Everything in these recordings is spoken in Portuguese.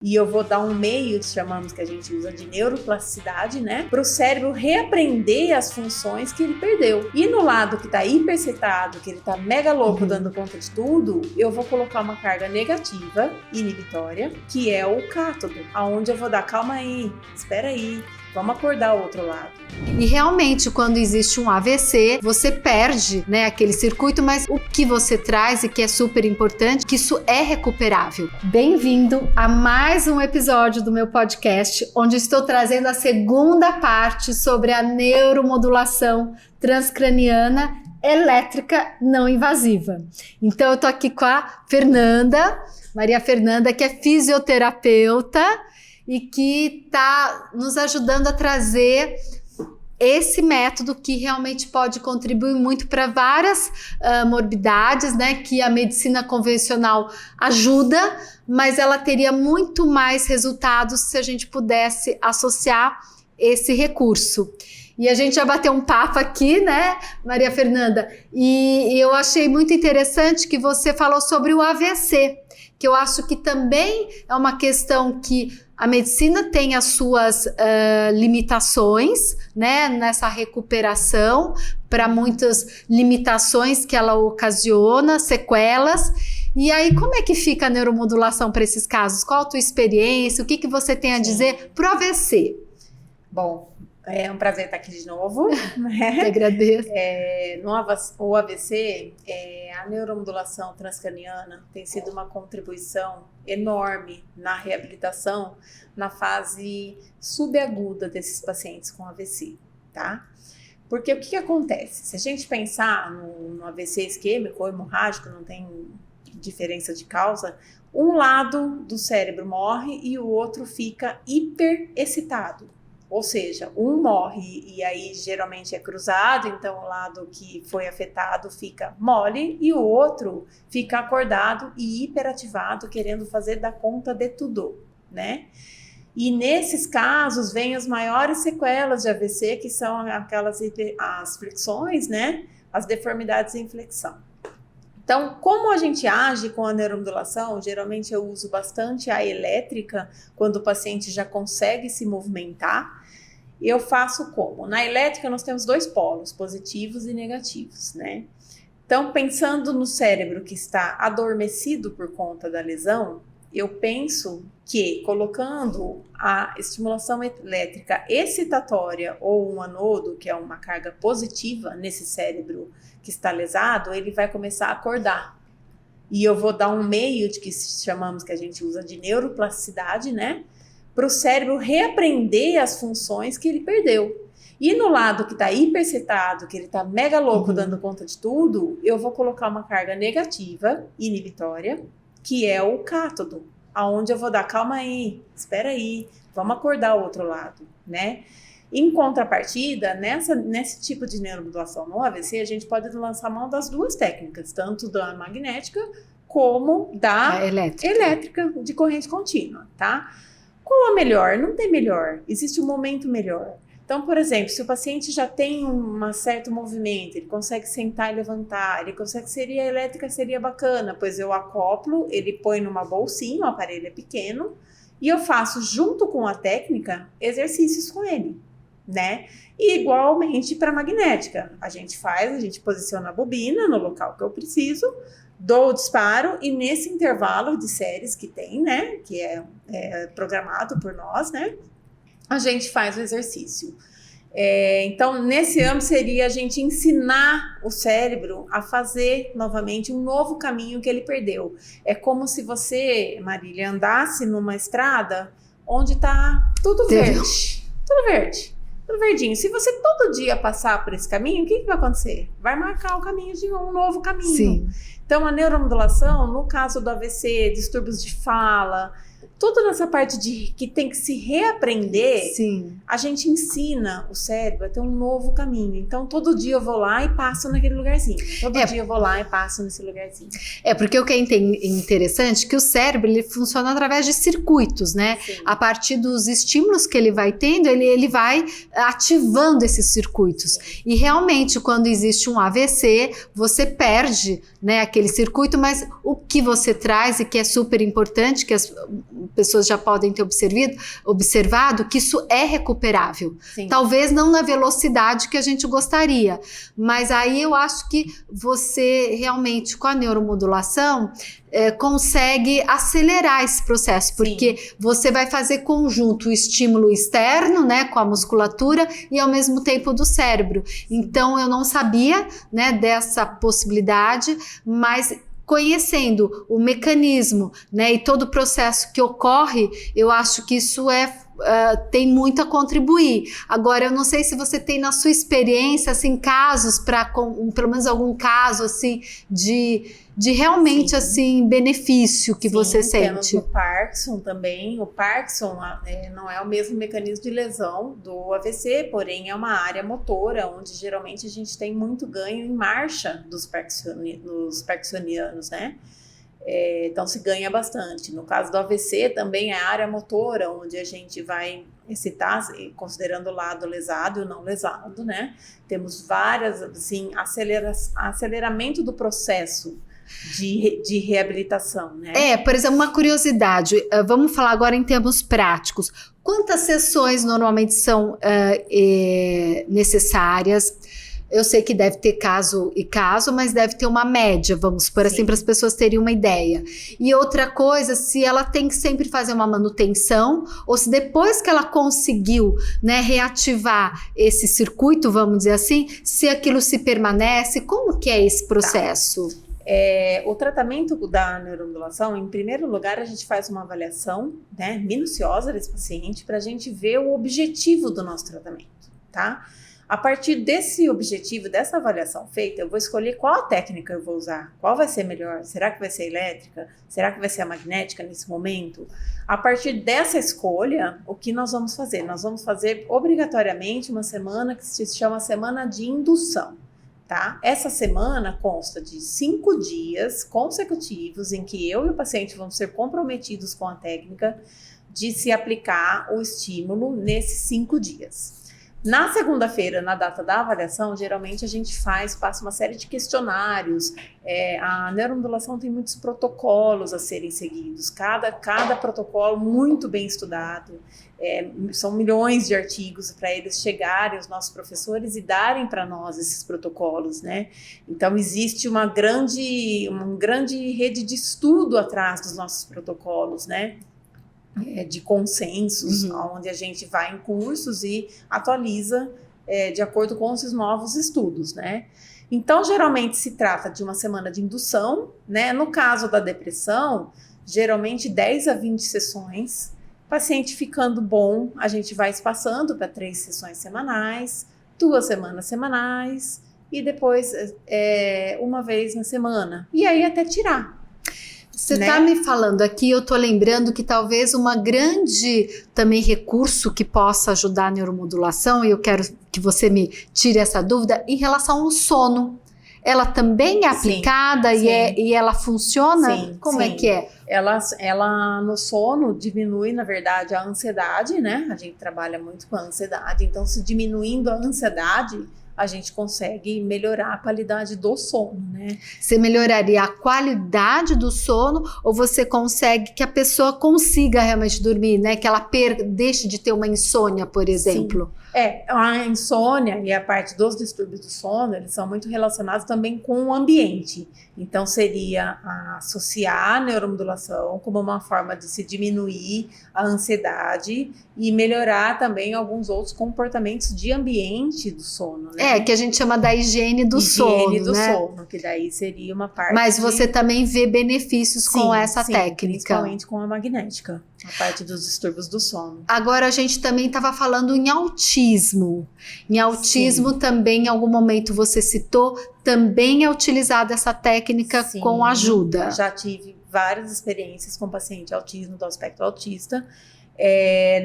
E eu vou dar um meio, chamamos que a gente usa de neuroplasticidade, né? Para o cérebro reaprender as funções que ele perdeu. E no lado que tá hipercitado, que ele tá mega louco dando conta de tudo, eu vou colocar uma carga negativa, inibitória, que é o cátodo, aonde eu vou dar, calma aí, espera aí, vamos acordar o outro lado. E realmente, quando existe um AVC, você perde, né, aquele circuito, mas o que você traz e que é super importante, que isso é recuperável. Bem-vindo a mais um episódio do meu podcast, onde estou trazendo a segunda parte sobre a neuromodulação transcraniana elétrica não invasiva. Então, eu tô aqui com a Fernanda, Maria Fernanda, que é fisioterapeuta e que está nos ajudando a trazer esse método que realmente pode contribuir muito para várias morbidades, né, que a medicina convencional ajuda, mas ela teria muito mais resultados se a gente pudesse associar esse recurso. E a gente já bateu um papo aqui, né, Maria Fernanda? E eu achei muito interessante que você falou sobre o AVC, que eu acho que também é uma questão que a medicina tem as suas limitações, né, nessa recuperação, para muitas limitações que ela ocasiona, sequelas. E aí, como é que fica a neuromodulação para esses casos? Qual a tua experiência? O que você tem a dizer pro AVC? Bom, é um prazer estar aqui de novo. Né? Eu agradeço. O AVC, a neuromodulação transcraniana tem sido uma contribuição enorme na reabilitação na fase subaguda desses pacientes com AVC, tá? Porque o que acontece? Se a gente pensar no AVC isquêmico ou hemorrágico, não tem diferença de causa, um lado do cérebro morre e o outro fica hiperexcitado. Ou seja, um morre e aí geralmente é cruzado, então o lado que foi afetado fica mole e o outro fica acordado e hiperativado, querendo fazer da conta de tudo, né? E nesses casos vem as maiores sequelas de AVC, que são as flexões, né? As deformidades em flexão. Então, como a gente age com a neuromodulação? Geralmente eu uso bastante a elétrica, quando o paciente já consegue se movimentar. Eu faço como? Na elétrica nós temos dois polos, positivos e negativos, né? Então, pensando no cérebro que está adormecido por conta da lesão, eu penso que colocando a estimulação elétrica excitatória ou um anodo, que é uma carga positiva nesse cérebro que está lesado, ele vai começar a acordar. E eu vou dar um meio de que chamamos, que a gente usa de neuroplasticidade, né? Para o cérebro reaprender as funções que ele perdeu. E no lado que está hipercitado, que ele está mega louco dando conta de tudo, eu vou colocar uma carga negativa, inibitória, que é o cátodo, aonde eu vou dar, calma aí, espera aí, vamos acordar o outro lado, né? Em contrapartida, nesse tipo de neuromodulação no AVC, a gente pode lançar mão das duas técnicas, tanto da magnética como da elétrica de corrente contínua, tá? Qual a melhor? Não tem melhor, existe um momento melhor. Então, por exemplo, se o paciente já tem um certo movimento, ele consegue sentar e levantar, ele consegue, a elétrica seria bacana, pois eu acoplo, ele põe numa bolsinha, o aparelho é pequeno, e eu faço junto com a técnica exercícios com ele, né? E igualmente para a magnética, a gente posiciona a bobina no local que eu preciso, dou o disparo e nesse intervalo de séries que tem, né, que é programado por nós, né, a gente faz o exercício. Então, nesse âmbito seria a gente ensinar o cérebro a fazer novamente um novo caminho que ele perdeu. É como se você, Marília, andasse numa estrada onde está tudo verde, tudo verdinho. Se você todo dia passar por esse caminho, o que vai acontecer? Vai marcar o caminho de um novo caminho. Sim. Então, a neuromodulação, no caso do AVC, distúrbios de fala, tudo nessa parte de que tem que se reaprender, sim, a gente ensina o cérebro a ter um novo caminho. Então, todo dia eu vou lá e passo naquele lugarzinho. Todo dia eu vou lá e passo nesse lugarzinho. Porque o que é interessante é que o cérebro ele funciona através de circuitos, né? Sim. A partir dos estímulos que ele vai tendo, ele vai ativando esses circuitos. Sim. E realmente, quando existe um AVC, você perde, né, aquele circuito, mas o que você traz e que é super importante, que pessoas já podem ter observado que isso é recuperável. Sim. Talvez não na velocidade que a gente gostaria, mas aí eu acho que você realmente, com a neuromodulação, consegue acelerar esse processo, porque você vai fazer conjunto o estímulo externo, né, com a musculatura e ao mesmo tempo do cérebro. Então eu não sabia, né, dessa possibilidade, mas conhecendo o mecanismo, né, e todo o processo que ocorre, eu acho que isso tem muito a contribuir. Agora, eu não sei se você tem na sua experiência, assim, casos pelo menos algum caso, assim, de realmente, assim, benefício que você sente. Temos o Parkinson também. O Parkinson não é o mesmo mecanismo de lesão do AVC, porém é uma área motora, onde geralmente a gente tem muito ganho em marcha dos parkinsonianos, né? Então se ganha bastante. No caso do AVC também é a área motora, onde a gente vai excitar, considerando o lado lesado e o não lesado, né? Temos várias, assim, aceleramento do processo de reabilitação, né? Por exemplo, uma curiosidade, vamos falar agora em termos práticos. Quantas sessões normalmente são necessárias? Eu sei que deve ter caso e caso, mas deve ter uma média, vamos por assim, para as pessoas terem uma ideia. E outra coisa, se ela tem que sempre fazer uma manutenção, ou se depois que ela conseguiu, né, reativar esse circuito, vamos dizer assim, se aquilo se permanece, como que é esse processo? O tratamento da neuromodulação, em primeiro lugar, a gente faz uma avaliação, né, minuciosa desse paciente para a gente ver o objetivo do nosso tratamento, tá? A partir desse objetivo, dessa avaliação feita, eu vou escolher qual a técnica eu vou usar, qual vai ser melhor, será que vai ser elétrica, será que vai ser a magnética nesse momento? A partir dessa escolha, o que nós vamos fazer? Nós vamos fazer obrigatoriamente uma semana que se chama semana de indução. Tá? Essa semana consta de 5 dias consecutivos em que eu e o paciente vamos ser comprometidos com a técnica de se aplicar o estímulo nesses 5 dias. Na segunda-feira, na data da avaliação, geralmente a gente passa uma série de questionários. A neuromodulação tem muitos protocolos a serem seguidos, cada protocolo muito bem estudado. São milhões de artigos para eles chegarem, os nossos professores, e darem para nós esses protocolos, né? Então, existe uma grande rede de estudo atrás dos nossos protocolos, né? De consensos, onde a gente vai em cursos e atualiza de acordo com esses novos estudos, né? Então, geralmente se trata de uma semana de indução, né? No caso da depressão, geralmente 10 a 20 sessões. Paciente ficando bom, a gente vai espaçando para 3 sessões semanais, 2 semanas semanais e depois uma vez na semana. E aí até tirar. Você está me falando aqui, eu estou lembrando que talvez uma grande também recurso que possa ajudar a neuromodulação, e eu quero que você me tire essa dúvida, em relação ao sono. Ela também é aplicada e ela funciona? Sim, Como é que é? Ela no sono diminui, na verdade, a ansiedade, né? A gente trabalha muito com a ansiedade, então se diminuindo a ansiedade, a gente consegue melhorar a qualidade do sono, né? Você melhoraria a qualidade do sono ou você consegue que a pessoa consiga realmente dormir, né? Que ela deixe de ter uma insônia, por exemplo? Sim. A insônia e a parte dos distúrbios do sono, eles são muito relacionados também com o ambiente. Então, seria associar a neuromodulação como uma forma de se diminuir a ansiedade e melhorar também alguns outros comportamentos de ambiente do sono, né? Que a gente chama da higiene do sono, Higiene do né? sono, que daí seria uma parte... Mas você também vê benefícios com essa técnica. Principalmente com a magnética, a parte dos distúrbios do sono. Agora, a gente também estava falando em autismo. Em autismo também, em algum momento você citou, também é utilizada essa técnica com ajuda. Já tive várias experiências com paciente autismo, do espectro autista.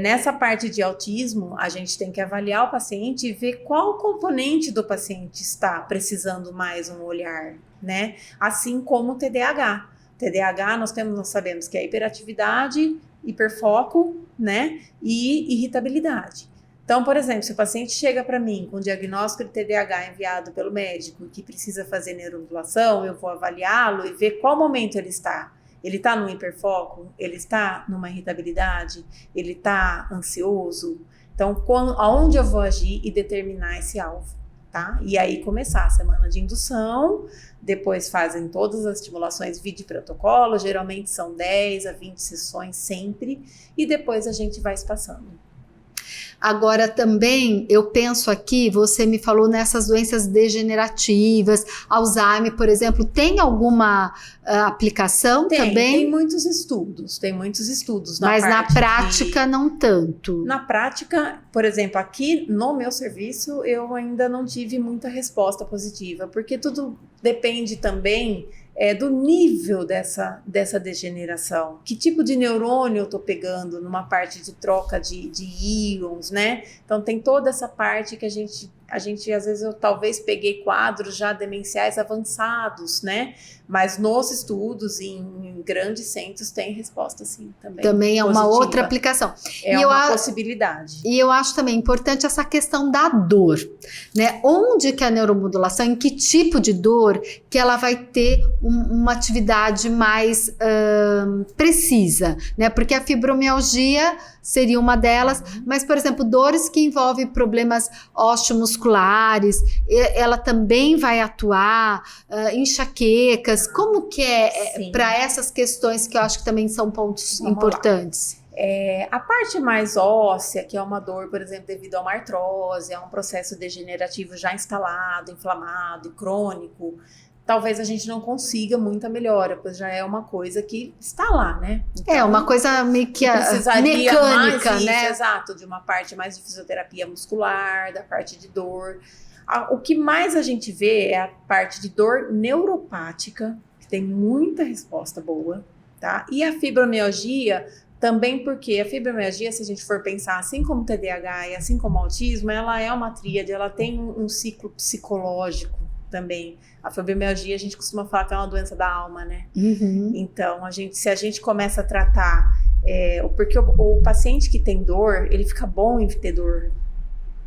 Nessa parte de autismo, a gente tem que avaliar o paciente e ver qual componente do paciente está precisando mais um olhar, né? Assim como o TDAH. TDAH, nós sabemos que é hiperatividade, hiperfoco, né? E irritabilidade. Então, por exemplo, se o paciente chega para mim com diagnóstico de TDAH enviado pelo médico que precisa fazer neuromodulação, eu vou avaliá-lo e ver qual momento ele está. Ele está no hiperfoco? Ele está numa irritabilidade? Ele está ansioso? Então, aonde eu vou agir e determinar esse alvo, tá? E aí começar a semana de indução, depois fazem todas as estimulações vídeo protocolo, geralmente são 10 a 20 sessões sempre, e depois a gente vai espaçando. Agora também, eu penso aqui, você me falou nessas doenças degenerativas, Alzheimer, por exemplo, tem alguma aplicação também? Tem muitos estudos mas na prática não tanto. Na prática, por exemplo, aqui no meu serviço, eu ainda não tive muita resposta positiva, porque tudo depende também do nível dessa degeneração. Que tipo de neurônio eu tô pegando numa parte de troca de íons, né? Então tem toda essa parte que a gente às vezes eu talvez peguei quadros já demenciais avançados, né? Mas nos estudos em grandes centros tem resposta sim também. Também é positiva. uma outra aplicação. É uma possibilidade. E eu acho também importante essa questão da dor, né? Onde que a neuromodulação, em que tipo de dor que ela vai ter uma atividade mais precisa, né? Porque a fibromialgia seria uma delas, mas, por exemplo, dores que envolvem problemas osteomusculares, ela também vai atuar, enxaquecas, como que é para essas questões que eu acho que também são pontos importantes? A parte mais óssea, que é uma dor, por exemplo, devido a uma artrose, é um processo degenerativo já instalado, inflamado e crônico, talvez a gente não consiga muita melhora, pois já é uma coisa que está lá, né? Então, uma coisa meio que mecânica, mais né? Exato, de uma parte mais de fisioterapia muscular, da parte de dor. O que mais a gente vê é a parte de dor neuropática, que tem muita resposta boa, tá? E a fibromialgia também, porque a fibromialgia, se a gente for pensar, assim como o TDAH e assim como o autismo, ela é uma tríade, ela tem um ciclo psicológico também. A fibromialgia, a gente costuma falar que é uma doença da alma, né? Então, se a gente começa a tratar, porque o paciente que tem dor, ele fica bom em ter dor,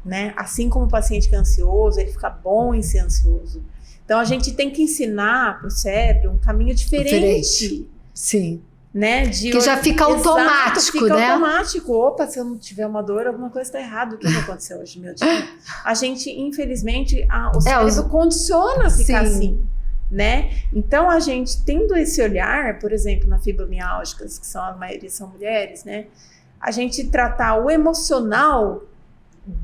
né? Assim como o paciente que é ansioso, ele fica bom em ser ansioso. Então, a gente tem que ensinar para o cérebro um caminho diferente. Sim. Né? Que já fica automático, fica né? automático. Opa, se eu não tiver uma dor, alguma coisa está errada. O que vai acontecer hoje, meu dia? A gente, infelizmente, o cérebro condiciona a ficar assim, né? Então, a gente tendo esse olhar, por exemplo, na fibromialgicas, que a maioria são mulheres, né? A gente tratar o emocional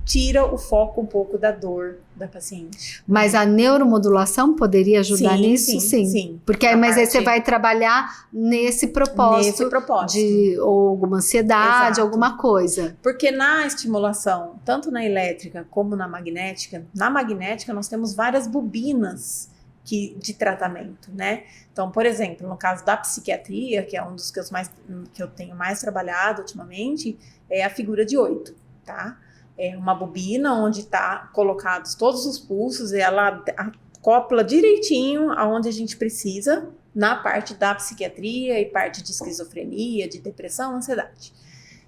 tira o foco um pouco da dor da paciente. Mas a neuromodulação poderia ajudar nisso? Sim. Porque aí você vai trabalhar nesse propósito. De alguma ansiedade, alguma coisa. Porque na estimulação, tanto na elétrica como na magnética nós temos várias bobinas de tratamento, né? Então, por exemplo, no caso da psiquiatria, que é um dos que eu tenho mais trabalhado ultimamente, é a figura de 8, tá? É uma bobina onde está colocados todos os pulsos e ela acopla direitinho aonde a gente precisa na parte da psiquiatria e parte de esquizofrenia, de depressão, ansiedade.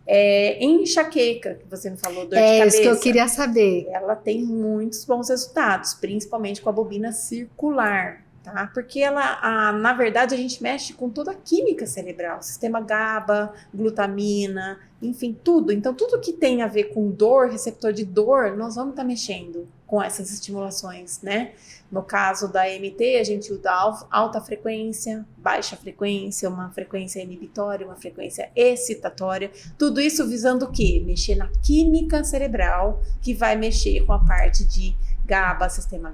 Em enxaqueca, que você me falou, dor de cabeça. É isso que eu queria saber. Ela tem muitos bons resultados, principalmente com a bobina circular, tá? Porque na verdade, a gente mexe com toda a química cerebral, sistema GABA, glutamina, enfim, tudo. Então, tudo que tem a ver com dor, receptor de dor, nós vamos estar mexendo com essas estimulações, né? No caso da EMT, a gente usa alta frequência, baixa frequência, uma frequência inibitória, uma frequência excitatória. Tudo isso visando o quê? Mexer na química cerebral, que vai mexer com a parte de GABA, sistema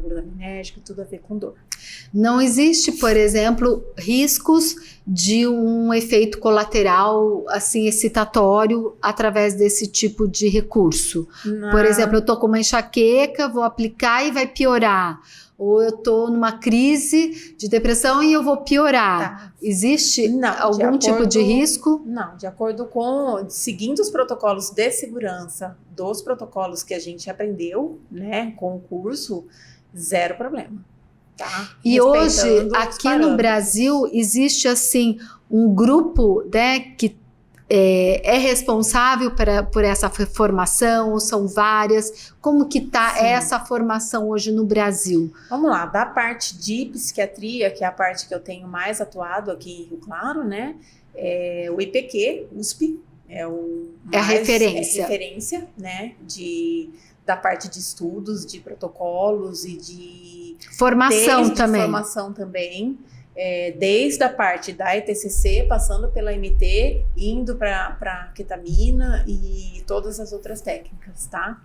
glutaminérgico, tudo a ver com dor. Não existe, por exemplo, riscos de um efeito colateral, assim, excitatório através desse tipo de recurso? Não. Por exemplo, eu tô com uma enxaqueca, vou aplicar e vai piorar. Ou eu tô numa crise de depressão e eu vou piorar. Tá. Existe algum tipo de risco? Não, de acordo seguindo os protocolos de segurança, dos protocolos que a gente aprendeu, né, com o curso, zero problema. Tá? E hoje, aqui no Brasil, existe assim um grupo, né, que é responsável por essa formação, ou são várias? Como que está essa formação hoje no Brasil? Vamos lá, da parte de psiquiatria, que é a parte que eu tenho mais atuado aqui em Rio Claro, né? O IPQ, USP, a referência. É referência, né? Da parte de estudos, de protocolos e de formação também. Formação também. Desde a parte da ETCC, passando pela MT, indo para ketamina e todas as outras técnicas, tá?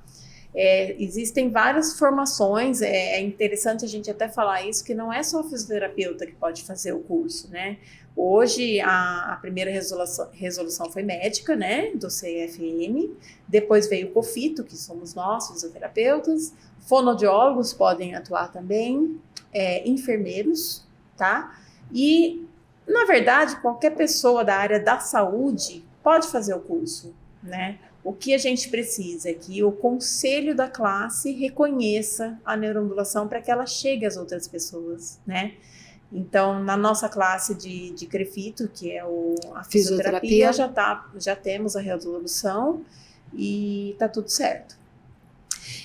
Existem várias formações, é interessante a gente até falar isso, que não é só o fisioterapeuta que pode fazer o curso, né? Hoje, a primeira resolução foi médica, né, do CFM, depois veio o COFITO, que somos nós, fisioterapeutas, fonoaudiólogos podem atuar também, enfermeiros, tá? E, na verdade, qualquer pessoa da área da saúde pode fazer o curso, né? O que a gente precisa é que o conselho da classe reconheça a neuroondulação para que ela chegue às outras pessoas, né? Então, na nossa classe de CREFITO, que é a fisioterapia, já temos a resolução e está tudo certo.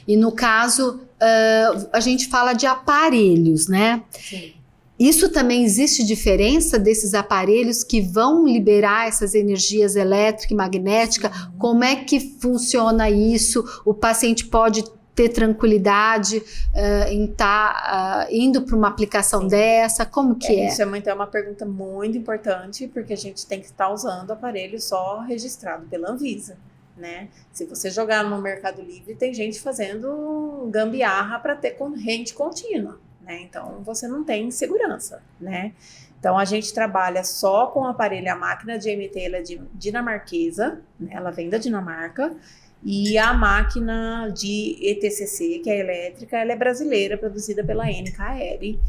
E no caso, a gente fala de aparelhos, né? Sim. Isso também existe diferença desses aparelhos que vão liberar essas energias elétrica e magnética? Sim. Como é que funciona isso? O paciente pode ter tranquilidade em estar indo para uma aplicação dessa? Como que é? Isso é uma pergunta muito importante, porque a gente tem que estar usando aparelho só registrado pela Anvisa, né? Se você jogar no Mercado Livre, tem gente fazendo gambiarra para ter corrente contínua, né? Então, você não tem segurança, né? Então, a gente trabalha só com o aparelho, a máquina de EMT, ela é dinamarquesa, né? Ela vem da Dinamarca, e a máquina de ETCC, que é elétrica, ela é brasileira, produzida pela NKR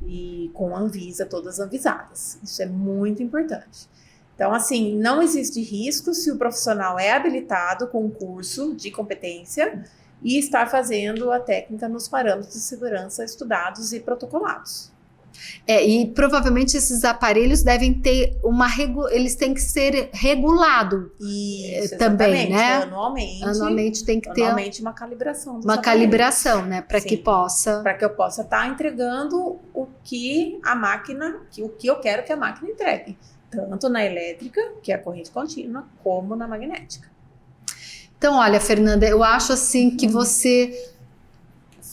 e com a Anvisa, todas anvisadas. Isso é muito importante. Então, assim, não existe risco se o profissional é habilitado com um curso de competência e está fazendo a técnica nos parâmetros de segurança estudados e protocolados. E provavelmente esses aparelhos devem ter eles têm que ser regulados também, né? Anualmente tem que ter uma calibração dos aparelhos. Calibração, né? Para que eu possa estar entregando o que a máquina, o que eu quero que a máquina entregue, tanto na elétrica, que é a corrente contínua, como na magnética. Então, olha, Fernanda, eu acho assim que você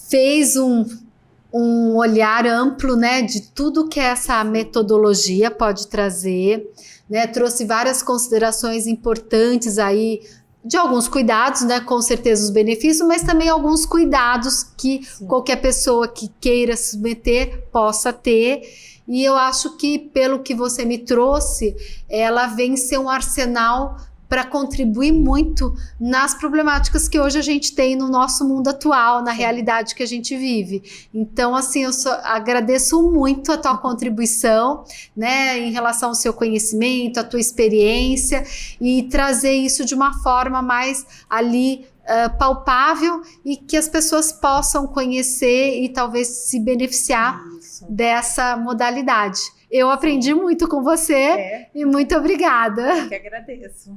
fez um olhar amplo, né, de tudo que essa metodologia pode trazer, né, trouxe várias considerações importantes aí, de alguns cuidados, né, com certeza os benefícios, mas também alguns cuidados que qualquer pessoa que queira se submeter possa ter. E eu acho que, pelo que você me trouxe, ela vem ser um arsenal para contribuir muito nas problemáticas que hoje a gente tem no nosso mundo atual, na realidade que a gente vive. Então, assim, eu agradeço muito a tua contribuição, né, em relação ao seu conhecimento, a tua experiência, e trazer isso de uma forma mais ali palpável e que as pessoas possam conhecer e talvez se beneficiar dessa modalidade. Eu aprendi muito com você e muito obrigada. Eu que agradeço.